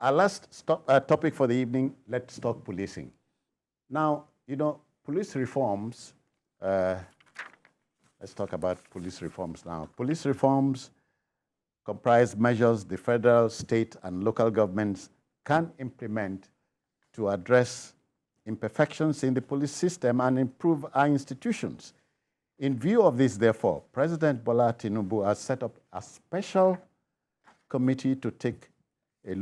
our last topic for the evening, let's talk policing. Now, police reforms, let's talk about police reforms now. Police reforms comprise measures the federal, state, and local governments can implement to address imperfections in the police system and improve our institutions. In view of this, therefore, President Bola Tinubu has set up a special committee to take a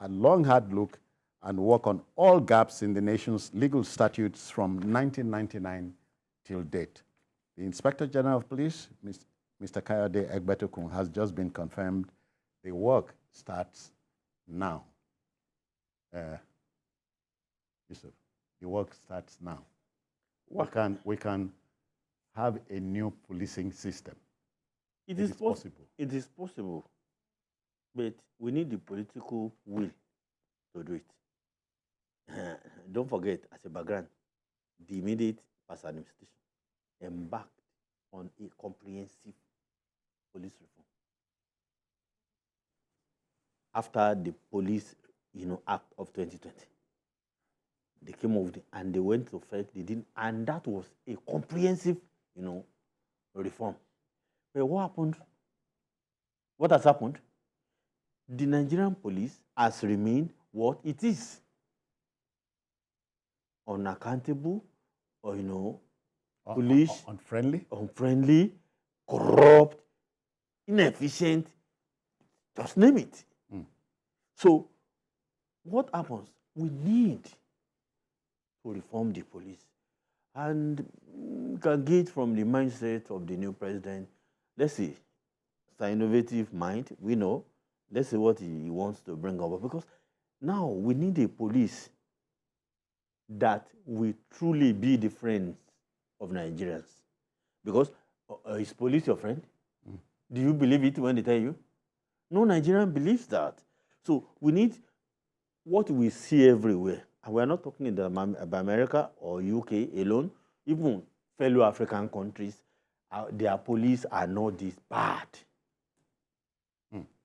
long, hard look, and work on all gaps in the nation's legal statutes from 1999 till date. The Inspector General of Police, Mr. Kayode Egbetokun, has just been confirmed. The work starts now. Yusuf, the work starts now. We can have a new policing system. It is possible. It is possible, but we need the political will to do it. Don't forget, as a background, the immediate past administration embarked on a comprehensive police reform. After the Police Act of 2020, they came up with it and they went to FEC, they didn't, and that was a comprehensive reform. But what happened? What has happened? The Nigerian police has remained what it is. Unaccountable, or police, unfriendly, corrupt, inefficient, just name it. So, what happens? We need to reform the police. And you can get from the mindset of the new president, let's see, it's an innovative mind, we know. Let's see what he wants to bring about. Because now we need a police that will truly be the friends of Nigerians. Because is police your friend? Do you believe it when they tell you? No Nigerian believes that. So we need what we see everywhere. And we're not talking about America or UK alone. Even fellow African countries, their police are not this bad.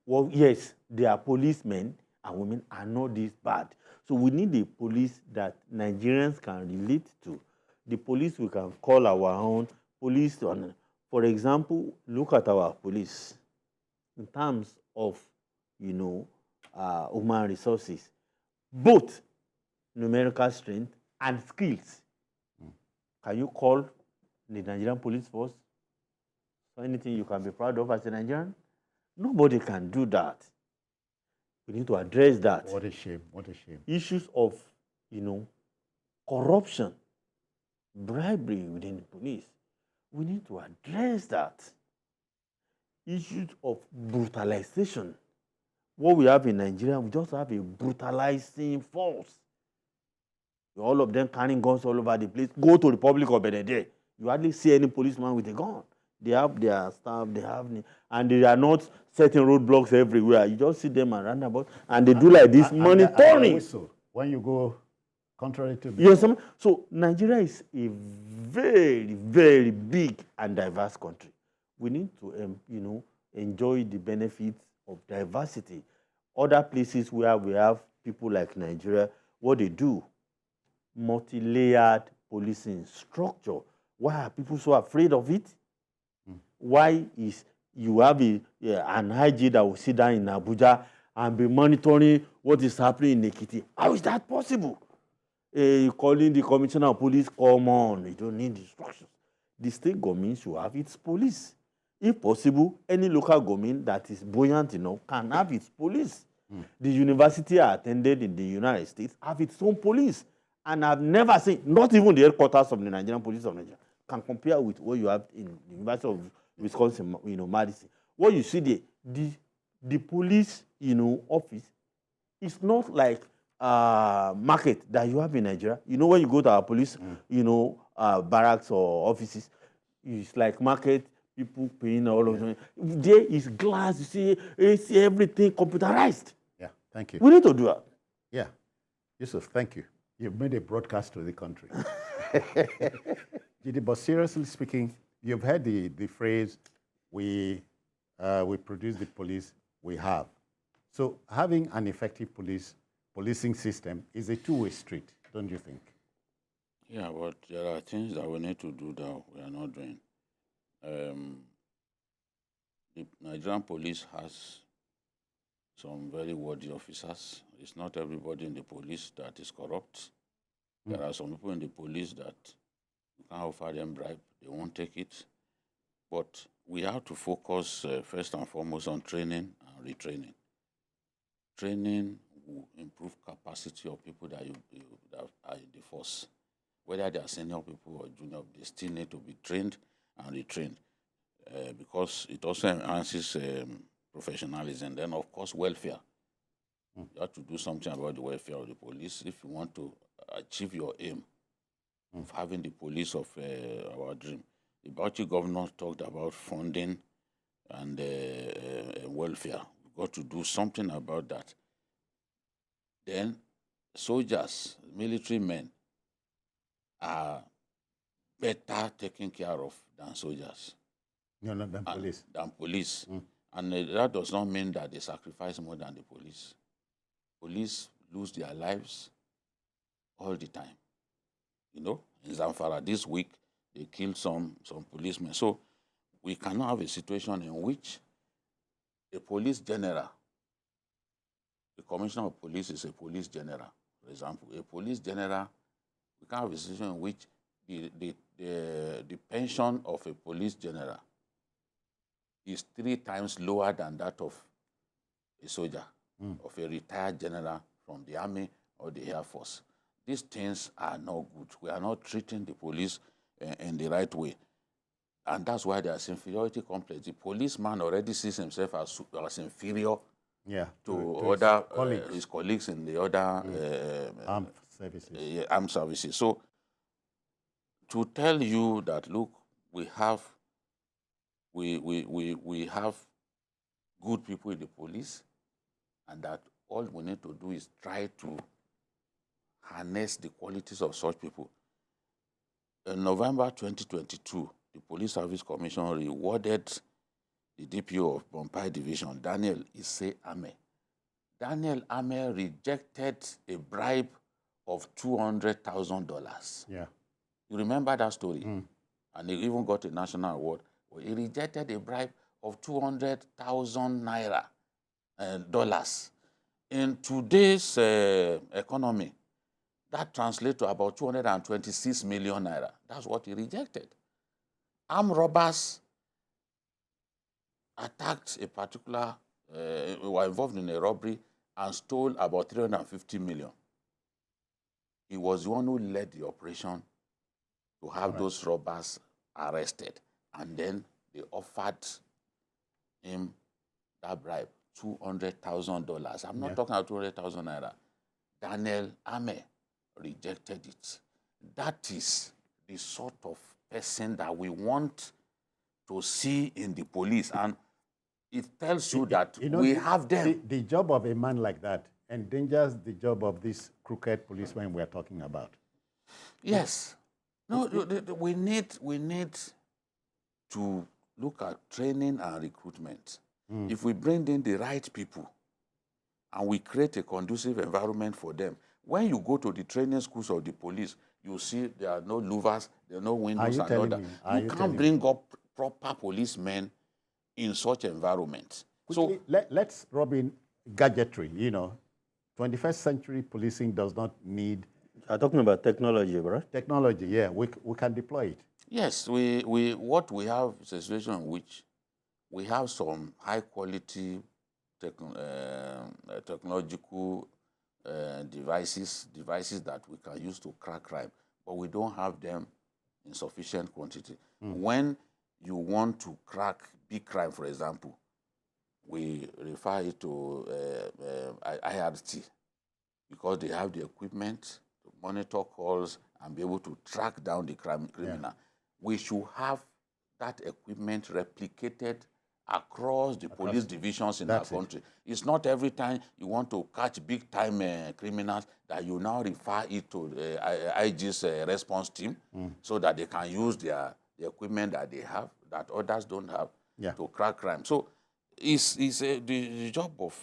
Well, yes, their policemen and women are not this bad. So we need a police that Nigerians can relate to. The police we can call our own police. For example, look at our police in terms of, human resources, both numerical strength and skills. Can you call the Nigerian police force anything you can be proud of as a Nigerian? Nobody can do that. We need to address that. What a shame, what a shame. Issues of, corruption, bribery within the police. We need to address that. Issues of brutalization. What we have in Nigeria, we just have a brutalizing force. All of them carrying guns all over the place. Go to the Republic of Benin. You hardly see any policeman with a gun. They have their staff, and they are not setting roadblocks everywhere. You just see them around about, and they do like this monitoring. When you go contrary to yes, so Nigeria is a very, very big and diverse country. We need to, enjoy the benefits of diversity. Other places where we have people like Nigeria, what they do, multi-layered policing structure. Why are people so afraid of it? Why is you have an IG that will sit down in Abuja and be monitoring what is happening in Ekiti? How is that possible? Calling the commissioner of police, come on, you don't need instructions. The state government should have its police. If possible, any local government that is buoyant enough can have its police. The university I attended in the United States have its own police. And I've never seen, not even the headquarters of the Nigerian Police of Nigeria, can compare with what you have in the University of Wisconsin, Madison. What you see there, the police, office, it's not like market that you have in Nigeria. When you go to our police, barracks or offices, it's like market, people paying all of them. There is glass, you see everything computerized. Yeah, thank you. We need to do that. Yeah. Yusuf, thank you. You've made a broadcast to the country. But seriously speaking, you've heard the phrase, we produce the police we have. So having an effective policing system is a two-way street, don't you think? Yeah, but there are things that we need to do that we are not doing. The Nigerian police has some very worthy officers. It's not everybody in the police that is corrupt. There are some people in the police that you can offer them bribe, they won't take it. But we have to focus first and foremost on training and retraining. Training will improve capacity of people that that are in the force. Whether they are senior people or junior, they still need to be trained and retrained because it also enhances professionalism. Then, of course, welfare. You have to do something about the welfare of the police if you want to achieve your aim of having the police of our dream. The Bauchi governor talked about funding and welfare. We've got to do something about that. Then soldiers, military men are better taken care of than soldiers. No, not than police. Than police. And that does not mean that they sacrifice more than the police. Police lose their lives all the time. You know, in Zamfara this week, they killed some policemen. So we cannot have a situation in which a police general, the commissioner of police is a police general, for example. A police general, we can't have a situation in which the pension of a police general is 3 times lower than that of a soldier, of a retired general from the army or the air force. These things are not good. We are not treating the police in the right way. And that's why there's inferiority complex. The policeman already sees himself as inferior to his colleagues in the other armed services. Armed services. So to tell you that, look, we have good people in the police, and that all we need to do is try to harness the qualities of such people. In November 2022, the Police Service Commission rewarded the DPO of Bombay Division, Daniel Isse Ame. Daniel Ame rejected a bribe of $200,000. Yeah. You remember that story? And he even got a national award. He rejected a bribe of 200,000 naira, dollars. In today's economy, that translates to about 226 million naira. That's what he rejected. Armed robbers attacked a particular, were involved in a robbery and stole about 350 million. He was the one who led the operation to have those robbers arrested. And then they offered him that bribe, $200,000. I'm not talking about 200,000 naira. Daniel Ame rejected it. That is the sort of person that we want to see in the police. And it tells you that we have them. The job of a man like that endangers the job of this crooked policeman we're talking about. Yes. No, we need to look at training and recruitment. If we bring in the right people and we create a conducive environment for them, when you go to the training schools of the police, you see there are no louvers, there are no windows and all that. You can't bring up proper policemen in such environments. Quickly, let's rub in gadgetry. 21st century policing does not need... You're talking about technology, right? Technology, yeah. We can deploy it. Yes, what we have is a situation in which we have some high-quality technological devices that we can use to crack crime, but we don't have them in sufficient quantity. When you want to crack big crime, for example, we refer it to IRT because they have the equipment to monitor calls and be able to track down the criminal. Yeah. We should have that equipment replicated across the police divisions in our country. It's not every time you want to catch big-time criminals that you now refer it to IG's response team so that they can use the equipment that they have, that others don't have, to crack crime. So it's the job of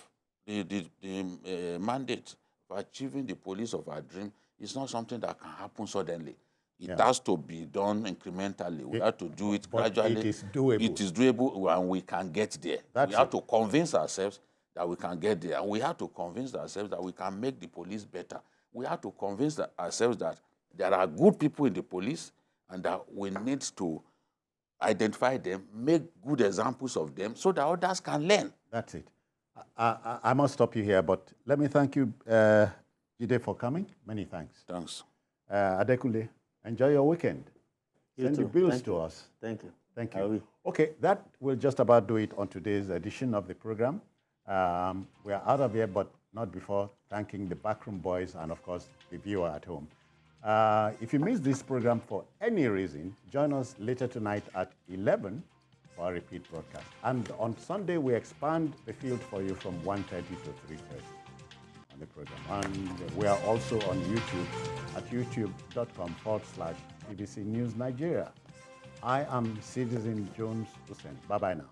the mandate for achieving the police of our dream is not something that can happen suddenly. It has to be done incrementally. We have to do it gradually. It is doable. It is doable, and we can get there. We have to convince ourselves that we can get there. And we have to convince ourselves that we can make the police better. We have to convince ourselves that there are good people in the police and that we need to identify them, make good examples of them so that others can learn. That's it. I must stop you here, but let me thank you, Jide, for coming. Many thanks. Thanks. Adekunle, enjoy your weekend. Send the bills to us. Thank you. Thank you. Okay, that will just about do it on today's edition of the program. We are out of here, but not before thanking the backroom boys and, of course, the viewer at home. If you missed this program for any reason, join us later tonight at 11 for a repeat broadcast. And on Sunday, we expand the field for you from 1:30 to 3:30 on the program. And we are also on YouTube at youtube.com/BBC News Nigeria. I am Citizen Jones Hussein. Bye-bye now.